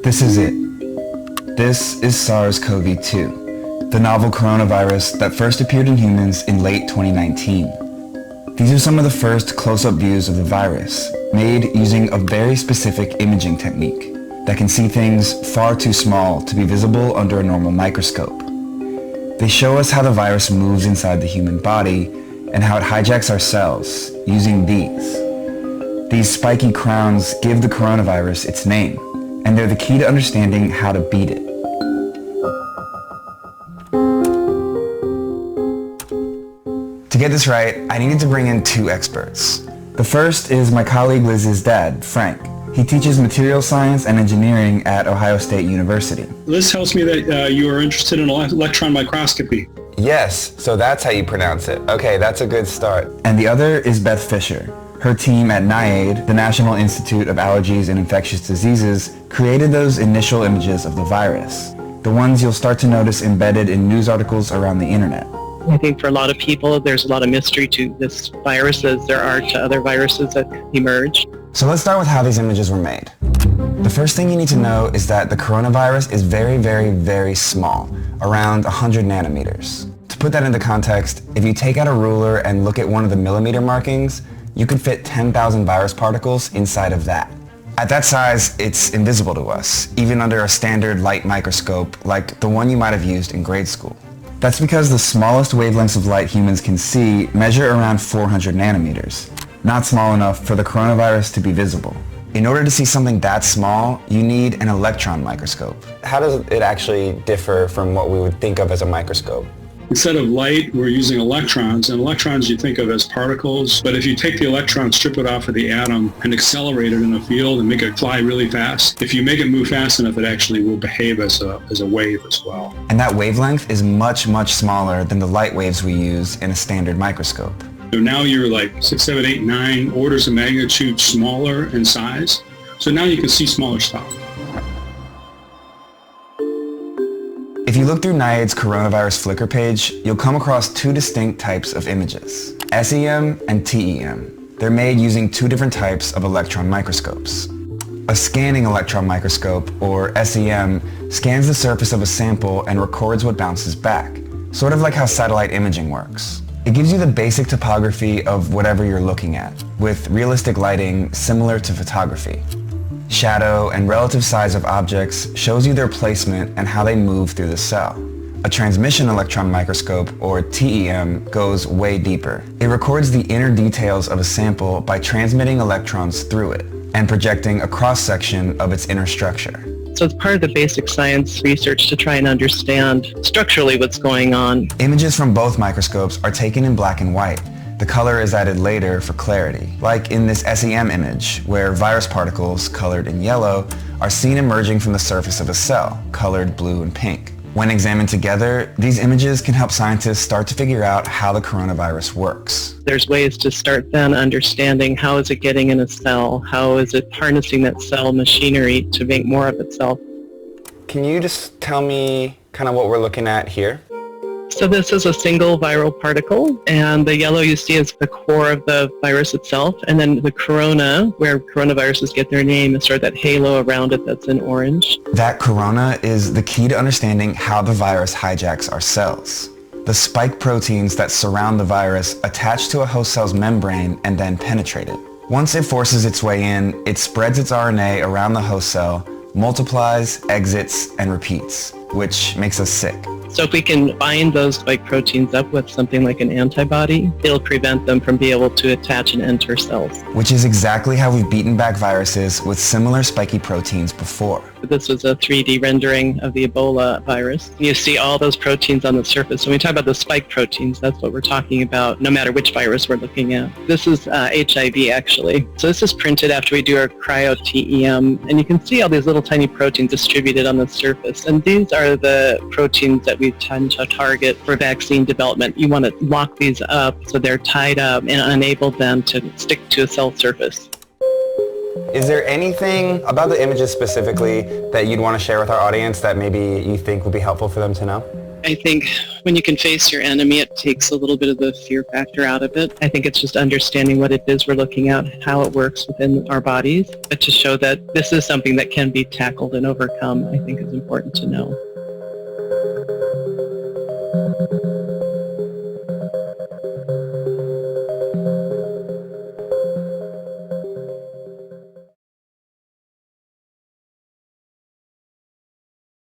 This is it. This is SARS-CoV-2, the novel coronavirus that first appeared in humans in late 2019. These are some of the first close-up views of the virus, made using a very specific imaging technique that can see things far too small to be visible under a normal microscope. They show us how the virus moves inside the human body and how it hijacks our cells using these. These spiky crowns give the coronavirus its name, and they're the key to understanding how to beat it. To get this right, I needed to bring in two experts. The first is my colleague Liz's dad, Frank. He teaches material science and engineering at Ohio State University. Liz tells me that you are interested in electron microscopy. Yes, so that's how you pronounce it. Okay, that's a good start. And the other is Beth Fisher. Her team at NIAID, the National Institute of Allergies and Infectious Diseases, created those initial images of the virus, the ones you'll start to notice embedded in news articles around the internet. I think for a lot of people, there's a lot of mystery to this virus as there are to other viruses that emerge. So let's start with how these images were made. The first thing you need to know is that the coronavirus is very, very, very small, around 100 nanometers. To put that into context, if you take out a ruler and look at one of the millimeter markings, you could fit 10,000 virus particles inside of that. At that size, it's invisible to us, even under a standard light microscope like the one you might have used in grade school. That's because the smallest wavelengths of light humans can see measure around 400 nanometers, not small enough for the coronavirus to be visible. In order to see something that small, you need an electron microscope. How does it actually differ from what we would think of as a microscope? Instead of light, we're using electrons, and electrons you think of as particles, but if you take the electron, strip it off of the atom, and accelerate it in a field and make it fly really fast, if you make it move fast enough, it actually will behave as a wave as well. And that wavelength is much, much smaller than the light waves we use in a standard microscope. So now you're like 6, 7, 8, 9 orders of magnitude smaller in size, so now you can see smaller stuff. If you look through NIAID's coronavirus Flickr page, you'll come across two distinct types of images, SEM and TEM. They're made using two different types of electron microscopes. A scanning electron microscope, or SEM, scans the surface of a sample and records what bounces back, sort of like how satellite imaging works. It gives you the basic topography of whatever you're looking at, with realistic lighting similar to photography. Shadow and relative size of objects shows you their placement and how they move through the cell. A transmission electron microscope, or TEM, goes way deeper. It records the inner details of a sample by transmitting electrons through it and projecting a cross-section of its inner structure. So it's part of the basic science research to try and understand structurally what's going on. Images from both microscopes are taken in black and white. The color is added later for clarity, like in this SEM image, where virus particles, colored in yellow, are seen emerging from the surface of a cell, colored blue and pink. When examined together, these images can help scientists start to figure out how the coronavirus works. There's ways to start then understanding how is it getting in a cell, how is it harnessing that cell machinery to make more of itself. Can you just tell me kind of what we're looking at here? So this is a single viral particle, and the yellow you see is the core of the virus itself, and then the corona, where coronaviruses get their name, is sort of that halo around it that's in orange. That corona is the key to understanding how the virus hijacks our cells. The spike proteins that surround the virus attach to a host cell's membrane and then penetrate it. Once it forces its way in, it spreads its RNA around the host cell, multiplies, exits, and repeats, which makes us sick. So if we can bind those spike proteins up with something like an antibody, it'll prevent them from being able to attach and enter cells. Which is exactly how we've beaten back viruses with similar spiky proteins before. This was a 3D rendering of the Ebola virus. You see all those proteins on the surface. When we talk about the spike proteins, that's what we're talking about, no matter which virus we're looking at. This is HIV, actually. So this is printed after we do our cryo-TEM, and you can see all these little tiny proteins distributed on the surface. And these are the proteins that we tend to target for vaccine development. You want to lock these up so they're tied up and enable them to stick to a cell surface. Is there anything about the images specifically that you'd want to share with our audience that maybe you think would be helpful for them to know? I think when you can face your enemy, it takes a little bit of the fear factor out of it. I think it's just understanding what it is we're looking at, how it works within our bodies, but to show that this is something that can be tackled and overcome, I think is important to know.